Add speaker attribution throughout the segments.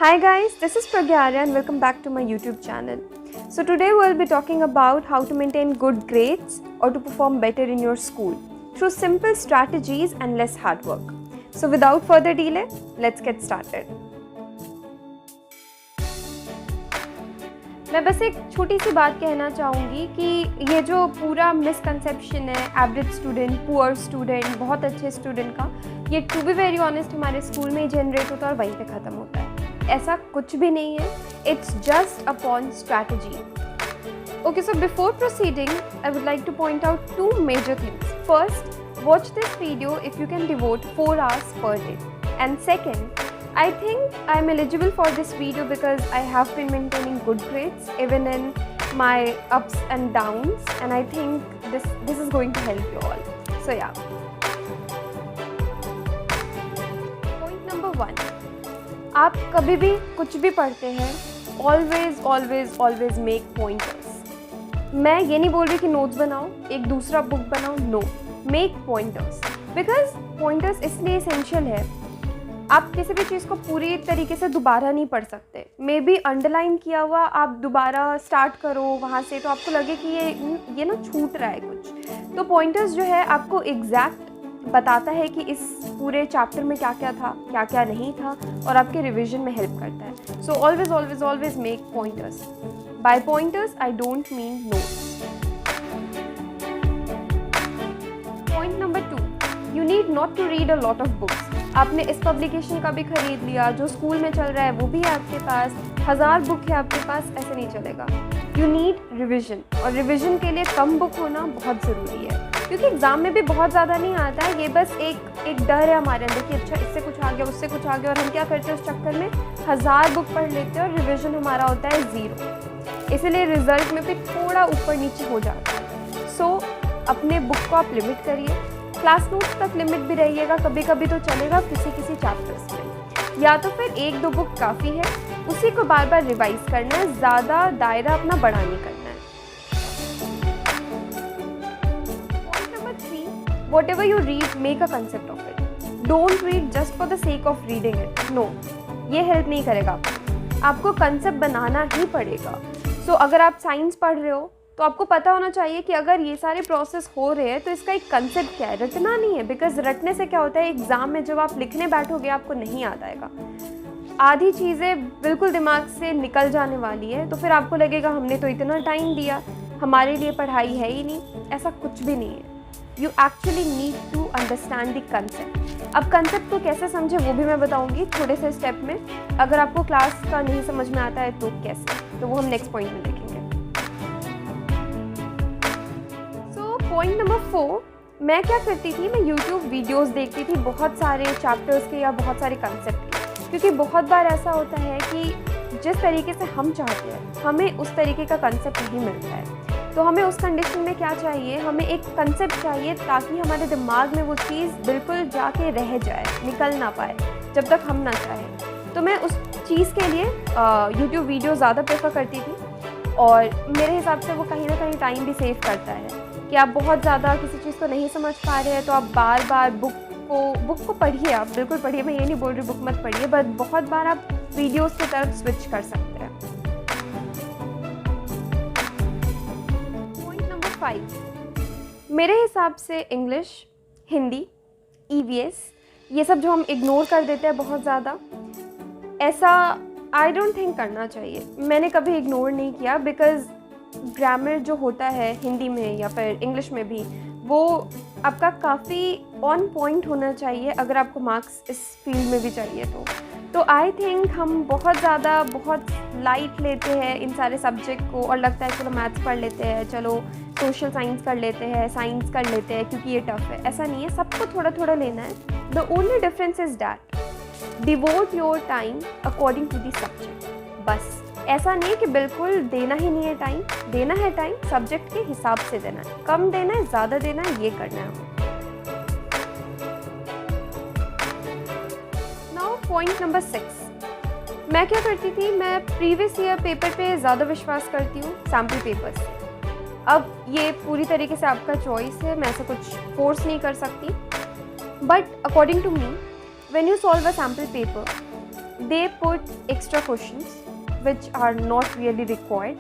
Speaker 1: Hi guys, this is Pragya Arya and welcome back to my YouTube channel. So today we'll be talking about how to maintain good grades or to perform better in your school through simple strategies and less hard work. So without further delay, let's get started. मैं बस एक छोटी सी बात कहना चाहूँगी कि ये जो पूरा मिसकंसेप्शन है एवरेज स्टूडेंट, पुअर स्टूडेंट, बहुत अच्छे स्टूडेंट का, ये टू बी वेरी ऑनेस्ट हमारे स्कूल में ही जनरेट होता है और वहीं पे ख़त्म होता है. ऐसा कुछ भी नहीं है. It's just upon strategy. Okay, so before proceeding, I would like to point out two major things. First, watch this video if you can devote 4 hours per day. And second, I think I am eligible for this video because I have been maintaining good grades even in my ups and downs, and I think this is going to help you all. So yeah. Point number 1. आप कभी भी कुछ भी पढ़ते हैं, always make pointers. मैं ये नहीं बोल रही कि नोट्स बनाओ, एक दूसरा बुक बनाओ, no, make pointers. Because pointers इसलिए एसेंशियल है. आप किसी भी चीज़ को पूरी तरीके से दोबारा नहीं पढ़ सकते. मे बी अंडरलाइन किया हुआ आप दोबारा स्टार्ट करो वहाँ से, तो आपको लगे कि ये ना छूट रहा है कुछ. तो पॉइंटर्स जो है आपको एग्जैक्ट बताता है कि इस पूरे चैप्टर में क्या क्या था, क्या क्या नहीं था, और आपके रिवीजन में हेल्प करता है. So always make pointers. By pointers I don't mean notes. Point number 2, you need not to read a lot of books. आपने इस पब्लिकेशन का भी खरीद लिया, जो स्कूल में चल रहा है वो भी है आपके पास, 1000 बुक है आपके पास, ऐसे नहीं चलेगा. यू नीड रिविजन, और रिविजन के लिए कम बुक होना बहुत ज़रूरी है, क्योंकि एग्ज़ाम में भी बहुत ज़्यादा नहीं आता है. ये बस एक डर है हमारे अंदर कि अच्छा इससे कुछ आ गया, उससे कुछ आ गया, और हम क्या करते हैं उस चक्कर में 1000 बुक पढ़ लेते हैं और रिविजन हमारा होता है 0. इसलिए रिजल्ट में भी थोड़ा ऊपर नीचे हो जाता है. सो अपने बुक को आप लिमिट करिए. क्लास नोट्स तक लिमिट भी रहिएगा, कभी कभी तो चलेगा किसी चैप्टर्स में, या तो फिर 1-2 बुक काफ़ी है, उसी को बार बार रिवाइज करना है, ज़्यादा दायरा अपना बड़ा नहीं करना है. Point number 3, whatever you read, make a concept of it. Don't read just for the sake of reading it. No, ये हेल्प नहीं करेगा आपको कंसेप्ट बनाना ही पड़ेगा. सो अगर आप साइंस पढ़ रहे हो तो आपको पता होना चाहिए कि अगर ये सारे प्रोसेस हो रहे हैं तो इसका एक कंसेप्ट क्या है. रटना नहीं है, बिकॉज रटने से क्या होता है, एग्ज़ाम में जब आप लिखने बैठोगे आपको नहीं याद आएगा. आधी चीज़ें बिल्कुल दिमाग से निकल जाने वाली है, तो फिर आपको लगेगा हमने तो इतना टाइम दिया, हमारे लिए पढ़ाई है ही नहीं. ऐसा कुछ भी नहीं है. You actually need to understand the concept. अब कंसेप्ट को कैसे समझे वो भी मैं बताऊँगी थोड़े से स्टेप में. अगर आपको क्लास का नहीं समझ में आता है तो कैसे, तो वो हम नेक्स्ट पॉइंट में देखेंगे. पॉइंट नंबर 4, मैं क्या करती थी, मैं YouTube वीडियोस देखती थी बहुत सारे चैप्टर्स के या बहुत सारे कंसेप्ट के, क्योंकि बहुत बार ऐसा होता है कि जिस तरीके से हम चाहते हैं हमें उस तरीके का कंसेप्ट नहीं मिलता है. तो हमें उस कंडीशन में क्या चाहिए, हमें एक कंसेप्ट चाहिए ताकि हमारे दिमाग में वो चीज़ बिल्कुल जाके रह जाए, निकल ना पाए जब तक हम ना चाहें. तो मैं उस चीज़ के लिए YouTube वीडियो ज़्यादा प्रेफर करती थी, और मेरे हिसाब से वो कहीं ना कहीं टाइम भी सेव करता है कि आप बहुत ज़्यादा किसी चीज़ को नहीं समझ पा रहे हैं तो आप बार बार बुक को पढ़िए. आप बिल्कुल पढ़िए, मैं ये नहीं बोल रही बुक मत पढ़िए, बट बहुत बार आप वीडियोस की तरफ स्विच कर सकते हैं. पॉइंट नंबर 5, मेरे हिसाब से इंग्लिश, हिंदी, EVS, ये सब जो हम इग्नोर कर देते हैं बहुत ज़्यादा, ऐसा आई डोंट थिंक करना चाहिए. मैंने कभी इग्नोर नहीं किया, बिकॉज़ ग्रामर जो होता है हिंदी में या फिर इंग्लिश में भी, वो आपका काफ़ी ऑन पॉइंट होना चाहिए अगर आपको मार्क्स इस फील्ड में भी चाहिए तो आई थिंक हम बहुत लाइट लेते हैं इन सारे सब्जेक्ट को, और लगता है चलो मैथ्स पढ़ लेते हैं, चलो सोशल साइंस कर लेते हैं, साइंस कर लेते हैं क्योंकि ये टफ है. ऐसा नहीं है, सबको थोड़ा थोड़ा लेना है. The only difference is that devote your time according to the subject. बस ऐसा नहीं है कि बिल्कुल देना ही नहीं है टाइम. देना है टाइम, सब्जेक्ट के हिसाब से देना है, कम देना है, ज़्यादा देना है, ये करना है हमें. नाउ पॉइंट नंबर 6, मैं क्या करती थी, मैं प्रीवियस ईयर पेपर पे ज़्यादा विश्वास करती हूँ सैम्पल पेपर से. अब ये पूरी तरीके से आपका चॉइस है, मैं ऐसा कुछ फोर्स नहीं कर सकती, but according to me, when you solve a sample paper, they put extra questions which are not really required.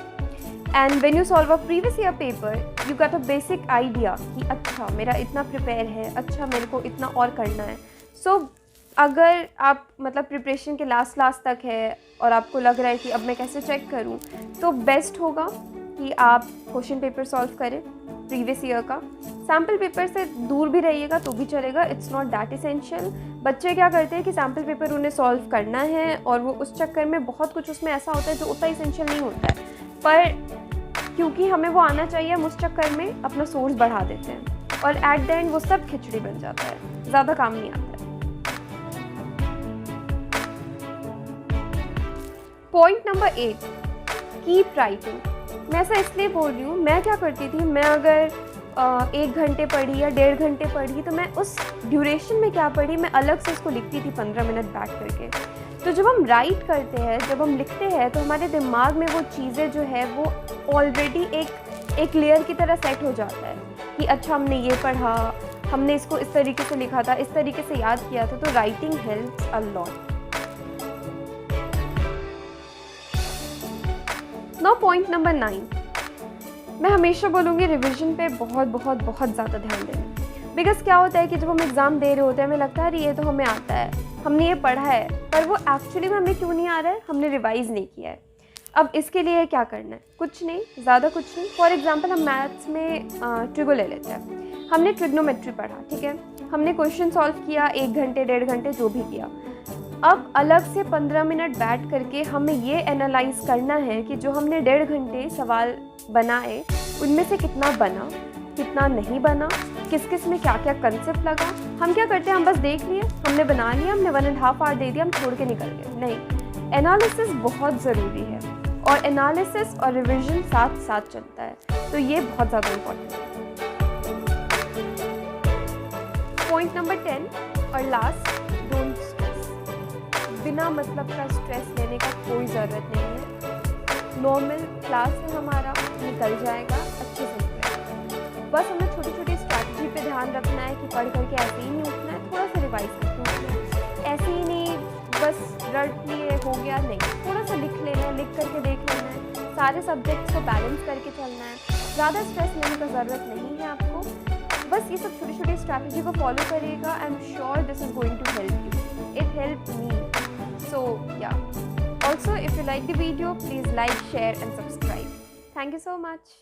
Speaker 1: And when you solve a previous year paper, you got a basic idea कि अच्छा मेरा इतना prepare है, अच्छा मेरे को इतना और करना है. So अगर आप मतलब प्रिपरेशन के लास्ट तक है और आपको लग रहा है कि अब मैं कैसे चेक करूं, तो बेस्ट होगा कि आप क्वेश्चन पेपर सॉल्व करें प्रीवियस ईयर का. सैम्पल पेपर से दूर भी रहिएगा तो भी चलेगा, इट्स नॉट दैट इसेंशियल. बच्चे क्या करते हैं कि सैम्पल पेपर उन्हें सॉल्व करना है और वो उस चक्कर में बहुत कुछ उसमें ऐसा होता है जो उतना इसेंशियल नहीं होता है, पर क्योंकि हमें वो आना चाहिए हम उस चक्कर में अपना सोर्स बढ़ा देते हैं और एट द एंड वो सब खिचड़ी बन जाता है, ज़्यादा काम नहीं आता है. Point number 8, keep writing. मैं ऐसा इसलिए बोल रही हूँ, मैं क्या करती थी, मैं अगर 1 घंटे पढ़ी या 1.5 घंटे पढ़ी तो मैं उस ड्यूरेशन में क्या पढ़ी मैं अलग से उसको लिखती थी 15 मिनट बैठ करके. तो जब हम राइट करते हैं, जब हम लिखते हैं, तो हमारे दिमाग में वो चीज़ें जो है वो ऑलरेडी एक लेयर की तरह सेट हो जाता है कि अच्छा हमने ये पढ़ा, हमने इसको इस तरीके से लिखा था, इस तरीके से याद किया था. तो writing helps a lot. Now point number 9, मैं हमेशा बोलूँगी रिवीजन पे बहुत ज़्यादा ध्यान दें. बिकॉज क्या होता है कि जब हम एग्ज़ाम दे रहे होते हैं हमें लगता है अरे ये तो हमें आता है, हमने ये पढ़ा है, पर वो एक्चुअली में हमें क्यों नहीं आ रहा है, हमने रिवाइज़ नहीं किया है. अब इसके लिए क्या करना है, कुछ नहीं, ज़्यादा कुछ नहीं. फॉर एग्जांपल हम मैथ्स में ट्रिगो ले लेते हैं. हमने ट्रिग्नोमेट्री पढ़ा, ठीक है, हमने क्वेश्चन सॉल्व किया 1 घंटे 1.5 घंटे जो भी किया. अब अलग से 15 मिनट बैठ करके हमें ये एनालाइज करना है कि जो हमने 1.5 घंटे सवाल बनाए उनमें से कितना बना, कितना नहीं बना, किस किस में क्या क्या कंसेप्ट लगा. हम क्या करते हैं, हम बस देख लिए, हमने बना लिया, हमने 1.5 आवर दे दिया, हम छोड़ के निकल गए. नहीं, एनालिसिस बहुत ज़रूरी है और एनालिसिस और रिवीजन साथ साथ चलता है, तो ये बहुत ज़्यादा इम्पोर्टेंट है. पॉइंट नंबर 10 और लास्ट, डोंट स्ट्रेस. बिना मतलब का स्ट्रेस लेने का कोई ज़रूरत नहीं है. नॉर्मल क्लास है हमारा, निकल जाएगा, अच्छे से निकलेगा. बस हमें छोटी छोटी स्ट्रैटेजी पे ध्यान रखना है कि पढ़ करके ऐसे ही नहीं उठना है, थोड़ा सा रिवाइज करके उठना है. ऐसे ही नहीं बस रट लिए हो गया, नहीं, थोड़ा सा लिख लेना है, लिख करके देख लेना है, सारे सब्जेक्ट्स को बैलेंस करके चलना है. ज़्यादा स्ट्रेस लेने का ज़रूरत नहीं है आपको. बस ये सब छोटी छोटी स्ट्रैटेजी को फॉलो करिएगा. I am sure this is going to help you. It help me. So yeah. Also, if you like the video, please like, share and subscribe. Thank you so much.